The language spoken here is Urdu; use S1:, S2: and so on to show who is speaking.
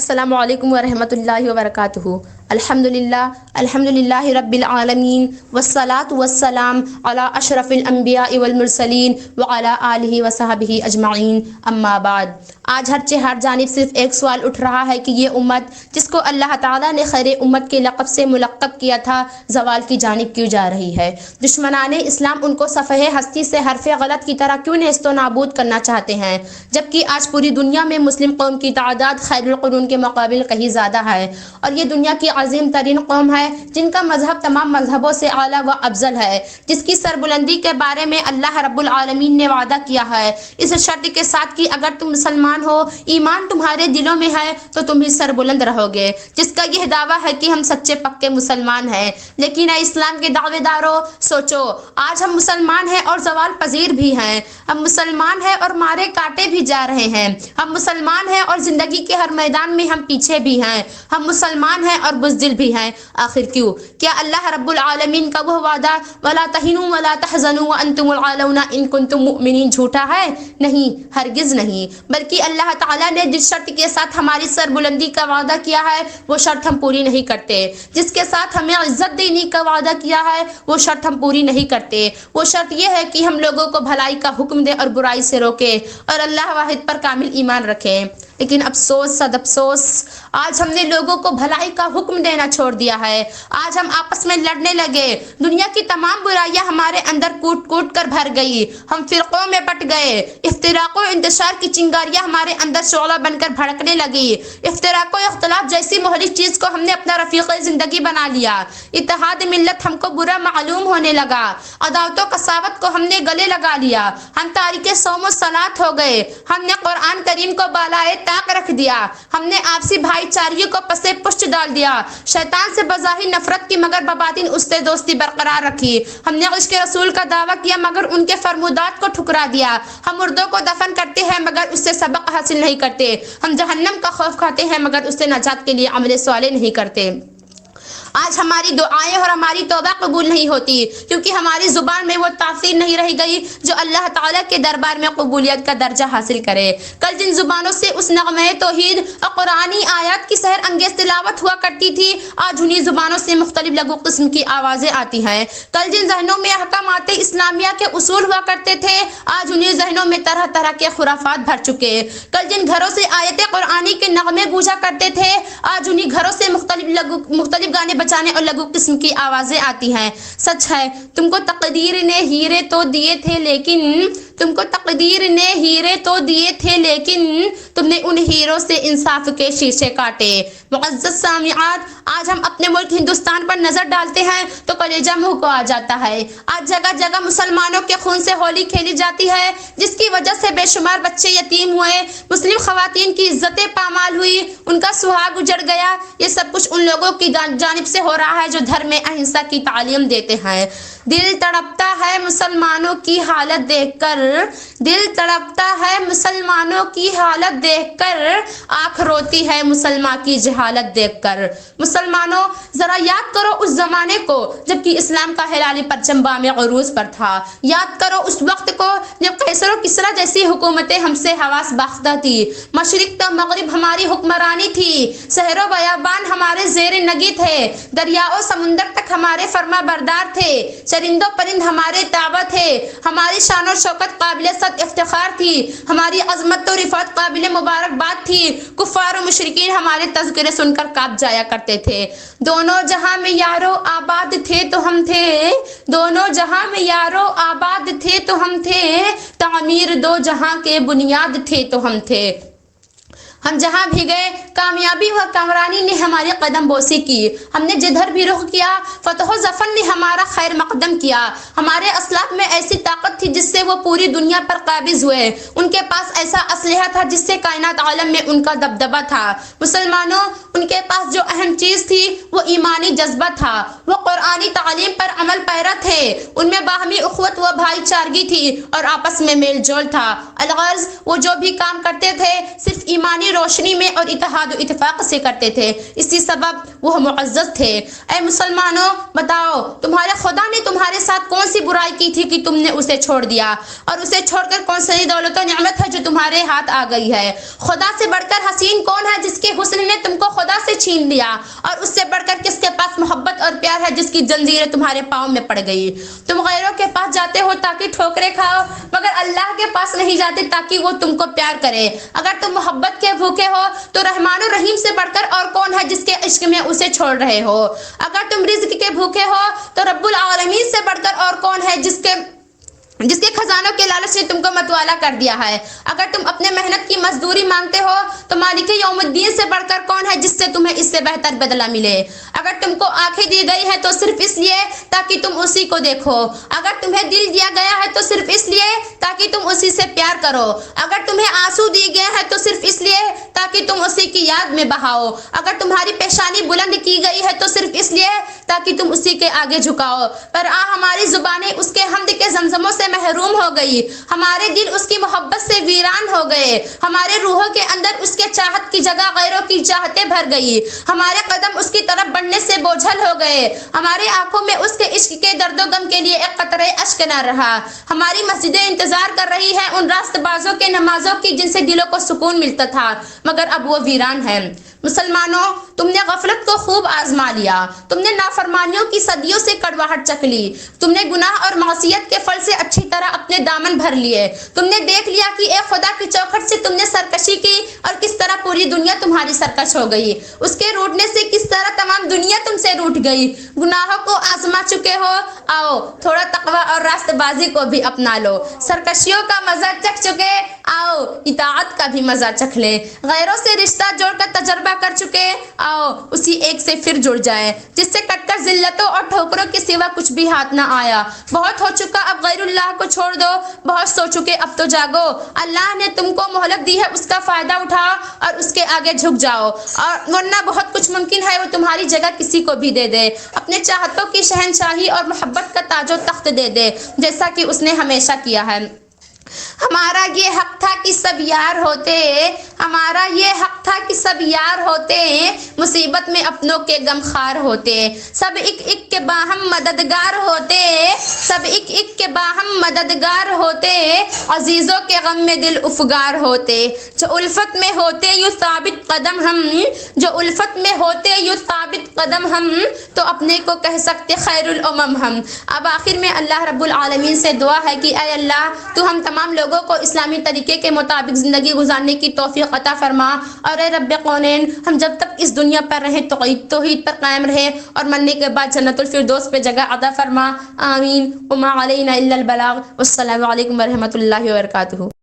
S1: السلام علیکم ورحمۃ اللہ وبرکاتہ۔ الحمدللہ رب العالمین والصلاة والسلام علی اشرف الانبیاء والمرسلین وعلی آلہ وصحبہ اجمعین، اما بعد۔ آج ہر جانب صرف ایک سوال اٹھ رہا ہے کہ یہ امت جس کو اللہ تعالیٰ نے خیر امت کے لقب سے ملقب کیا تھا زوال کی جانب کیوں جا رہی ہے؟ دشمنان اسلام ان کو صفحہ ہستی سے حرف غلط کی طرح کیوں نیست و نابود کرنا چاہتے ہیں، جبکہ آج پوری دنیا میں مسلم قوم کی تعداد خیر القرون کے مقابل کہیں زیادہ ہے، اور یہ دنیا کی عظیم ترین قوم ہے جن کا مذہب تمام مذہبوں سے اعلیٰ و افضل ہے، جس کی سربلندی کے بارے میں اللہ رب العالمین نے وعدہ کیا ہے، اس شرط کے ساتھ کہ اگر تم مسلمان ہو، ایمان تمہارے دلوں میں ہے تو تم بھی سربلند رہو گے، جس کا یہ دعویٰ ہے کہ ہم سچے پکے مسلمان ہیں۔ لیکن اے اسلام کے دعوے داروں، سوچو، آج ہم مسلمان ہیں اور زوال پذیر بھی ہیں، ہم مسلمان ہیں اور مارے کاٹے بھی جا رہے ہیں، ہم مسلمان ہیں اور زندگی کے ہر میدان میں ہم پیچھے بھی ہیں، ہم مسلمان ہیں اور بزدل بھی ہیں۔ آخر کیوں؟ کیا اللہ رب العالمین کا وہ وعدہ وَلَا تَهِنُوا وَلَا تَحْزَنُوا وَأَنْتُمُ الْأَعْلَوْنَ إِن كُنتُم مُؤْمِنِينَ جھوٹا ہے؟ نہیں، ہرگز نہیں، بلکہ اللہ تعالیٰ نے جس شرط کے ساتھ ہماری سربلندی کا وعدہ کیا ہے وہ شرط ہم پوری نہیں کرتے، جس کے ساتھ ہمیں عزت دینے کا وعدہ کیا ہے وہ شرط ہم پوری نہیں کرتے۔ وہ شرط یہ ہے کہ ہم لوگوں کو بھلائی کا حکم دے اور برائی سے روکے اور اللہ واحد پر کامل ایمان رکھیں۔ لیکن افسوس صد افسوس، آج ہم نے لوگوں کو بھلائی کا حکم دینا چھوڑ دیا ہے، آج ہم آپس میں لڑنے لگے، دنیا کی تمام برائیاں ہمارے اندر کوٹ کوٹ کر بھر گئی، ہم فرقوں میں بٹ گئے، افتراق و انتشار کی چنگاریاں ہمارے اندر شعلہ بن کر بھڑکنے لگی، افتراق و اختلاف جیسی مہلک چیز کو ہم نے اپنا رفیق زندگی بنا لیا، اتحاد ملت ہم کو برا معلوم ہونے لگا، عداوت و کساوت کو ہم نے گلے لگا لیا، ہم تارک صوم و صلاۃ ہو گئے، ہم نے قرآن کریم کو بالائے طاق رکھ دیا، ہم نے آپسی بھائی چارگی کو پسے پشت ڈال دیا، شیطان سے بظاہر نفرت کی مگر بباطن اس سے دوستی برقرار رکھی، ہم نے عشق رسول کا دعویٰ کیا مگر ان کے فرمودات کو ٹھکرا دیا، ہم مردوں کو دفن کرتے ہیں مگر اس سے سبق حاصل نہیں کرتے، ہم جہنم کا خوف کھاتے ہیں مگر اس سے نجات کے لیے عمل صالح نہیں کرتے۔ آج ہماری دعائیں اور ہماری توبہ قبول نہیں ہوتی کیونکہ ہماری زبان میں وہ تاثیر نہیں رہ گئی جو اللہ تعالیٰ کے دربار میں قبولیت کا درجہ حاصل کرے۔ کل جن زبانوں سے اس نغمہ توحید اور قرآنی آیات کی سحر انگیز تلاوت ہوا کرتی تھی، آج انہی زبانوں سے مختلف لغو قسم کی آوازیں آتی ہیں۔ کل جن ذہنوں میں احکامات اسلامیہ کے اصول ہوا کرتے تھے، آج انہی ذہنوں میں طرح طرح کے خرافات بھر چکے۔ کل جن گھروں سے آیت قرآنی کے نغمے گونجا کرتے تھے، آج انہی گھروں سے مختلف گانے بچانے اور لغو قسم کی آوازیں آتی ہیں۔ سچ ہے، تم کو تقدیر نے ہیرے تو دیے تھے لیکن تم نے ان ہیروں سے انصاف کے شیشے کاٹے۔ معزز سامعات، آج ہم اپنے ملک ہندوستان پر نظر ڈالتے ہیں تو کلیجہ منہ کو آ جاتا ہے۔ آج جگہ جگہ مسلمانوں کے خون سے ہولی کھیلی جاتی ہے، جس کی وجہ سے بے شمار بچے یتیم ہوئے، مسلم خواتین کی عزتیں پامال ہوئی، ان کا سہاگ اجڑ گیا۔ یہ سب کچھ ان لوگوں کی جانب سے ہو رہا ہے جو دھرم اہنسا کی تعلیم دیتے ہیں۔ دل تڑپتا ہے مسلمانوں کی حالت دیکھ کر، دل تڑپتا ہے مسلمانوں کی حالت دیکھ کر، آنکھ روتی ہے مسلمان کی جہالت دیکھ کر۔ مسلمانوں، ذرا یاد کرو اس زمانے کو جب کہ اسلام کا ہلالی پرچم بام عروج پر تھا، یاد کرو اس وقت کو جب قیصر و کسریٰ جیسی حکومتیں ہم سے حواس باختہ تھی، مشرق تا مغرب ہماری حکمرانی تھی، صحر و بیابان ہمارے زیر نگی تھے، دریا و سمندر تک ہمارے فرما بردار تھے، چرند و پرند ہمارے تابع تھے، ہماری شان و شوکت قابل صد افتخار تھی، ہماری عظمت و رفعت قابل مبارکباد تھی، کفار و مشرکین ہمارے تذکرے سن کر کانپ جایا کرتے تھے۔ دونوں جہاں میں یارو آباد تھے تو ہم تھے، دونوں جہاں میں یارو آباد تھے تو ہم تھے، تعمیر دو جہاں کے بنیاد تھے تو ہم تھے۔ ہم جہاں بھی گئے کامیابی و کامرانی نے ہماری قدم بوسی کی، ہم نے جدھر بھی رخ کیا فتح و ظفر نے ہمارا خیر مقدم کیا۔ ہمارے اسلاف میں ایسی طاقت تھی جس سے وہ پوری دنیا پر قابض ہوئے، ان کے پاس ایسا اسلحہ تھا جس سے کائنات عالم میں ان کا دبدبہ تھا۔ مسلمانوں، ان کے پاس جو اہم چیز تھی وہ ایمانی جذبہ تھا، وہ قرآنی تعلیم پر عمل پیرا تھے، ان میں باہمی اخوت و بھائی چارگی تھی اور آپس میں میل جول تھا۔ الغرض وہ جو بھی کام کرتے تھے صرف ایمانی روشنی میں اور اتحاد و اتفاق سے کرتے تھے، اسی سبب وہ معزز تھے۔ اے مسلمانوں، بتاؤ تمہارے خدا نے تمہارے ساتھ کون سی برائی کی تھی کہ تم نے اسے چھوڑ دیا، اور اسے چھوڑ کر کون سی دولت و نعمت ہے جو تمہارے ہاتھ آ گئی ہے؟ خدا سے بڑھ کر حسین کون ہے جس کے حسن نے تم کو خدا سے چھین لیا، اور اس سے بڑھ کر کس کے پاس محبت اور پیار ہے جس کی زنجیریں تمہارے پاؤں میں پڑ گئی؟ تم غیروں کے پاس جاتے ہو تاکہ ٹھوکریں کھاؤ، مگر اللہ کے پاس نہیں جاتے تاکہ وہ تم کو پیار کرے۔ اگر تم محبت کے بھوکے ہو تو رحمان و رحیم سے بڑھ کر اور کون ہے جس کے عشق میں اسے چھوڑ رہے ہو؟ اگر تم رزق کے بھوکے ہو تو رب العالمین سے بڑھ کر اور کون ہے جس کے خزانوں کے لالچ نے تم کو متوالا کر دیا ہے؟ اگر تم اپنے محنت کی مزدوری مانگتے ہو تو مالک یوم الدین سے بڑھ کر کون ہے جس سے تمہیں اس سے بہتر بدلہ ملے؟ اگر تم کو آنکھیں دی گئی ہے تو صرف اس لیے تاکہ تم اسی کو دیکھو، اگر تمہیں دل دیا گیا ہے تو صرف اس لیے تاکہ تم اسی سے پیار کرو، اگر تمہیں آنسو دیے گئے ہیں تو صرف اس لیے تاکہ تم اسی کی یاد میں بہاؤ، اگر تمہاری پیشانی بلند کی گئی ہے تو صرف اس لیے تاکہ تم اسی کے آگے جھکاؤ۔ پر ہماری زبانیں اس کے حمد کے زمزموں سے محروم ہو گئی، ہمارے دل اس کی محبت سے ویران ہو گئے، ہمارے روحوں کے اندر اس کے چاہت کی جگہ غیروں کی چاہتیں بھر گئی، ہمارے قدم اس کی طرف بڑھنے سے بوجھل ہو گئے، ہماری آنکھوں میں اس کے عشق کے درد و غم کے لیے ایک قطرے اشک نہ رہا۔ ہماری مسجدیں انتظار کر رہی ہیں ان راست بازوں کے نمازوں کی جن سے دلوں کو سکون ملتا تھا، مگر اب وہ ویران ہے۔ مسلمانوں، تم نے غفلت کو خوب آزما لیا، تم نے نافرمانیوں کی صدیوں سے کڑواہٹ چکھ لی، تم نے گناہ اور معصیت کے پھل سے اچھی طرح اپنے دامن بھر لیے، تم نے دیکھ لیا کہ اے خدا کی چوکھٹ سے تم نے سرکشی کی اور کس طرح پوری دنیا تمہاری سرکش ہو گئی، اس کے روٹنے سے کس طرح تمام دنیا تم سے روٹ گئی۔ گناہوں کو آزما چکے ہو، آؤ تھوڑا تقوی اور راست بازی کو بھی اپنا لو، سرکشیوں کا مزہ چکھ چکے، آؤ اطاعت کا بھی مزہ چکھ لیں، غیروں سے رشتہ جوڑ کر تجربہ کر چکے، آؤ اسی ایک سے پھر جڑ جائیں جس سے کٹ کر ذلتوں اور ٹھوکروں کے سوا کچھ بھی ہاتھ نہ آیا۔ بہت ہو چکا، اب غیر اللہ کو چھوڑ دو، بہت سو چکے، اب تو جاگو، اللہ نے تم کو مہلت دی ہے، اس کا فائدہ اٹھاؤ اور اس کے آگے جھک جاؤ، اور ورنہ بہت کچھ ممکن ہے وہ تمہاری جگہ کسی کو بھی دے دے، اپنے چاہتوں کی شہنشاہی اور محبت کا تاج و تخت دے دے، جیسا کہ اس نے ہمیشہ کیا ہے۔ ہمارا یہ حق تھا کہ سب یار ہوتے، ہمارا یہ حق تھا کہ سب یار ہوتے، مصیبت میں اپنوں کے غم خوار ہوتے، سب ایک ایک کے باہم مددگار ہوتے، سب ایک ایک کے باہم مددگار ہوتے، عزیزوں کے غم میں دل افگار ہوتے، جو الفت میں ہوتے یوں ثابت قدم ہم، جو الفت میں ہوتے یوں ثابت قدم ہم، تو اپنے کو کہہ سکتے خیر الامم ہم۔ اب آخر میں اللہ رب العالمین سے دعا ہے کہ اے اللہ تو ہم تمام لوگوں کو اسلامی طریقے کے مطابق زندگی گزارنے کی توفیق عطا فرما، اور اے رب کونین ہم جب تک اس دنیا پر رہیں توحید پر قائم رہے اور مرنے کے بعد جنت الفردوس پہ جگہ عطا فرما، آمین۔ وما علینا الا البلاغ، والسلام علیکم ورحمۃ اللہ وبرکاتہ۔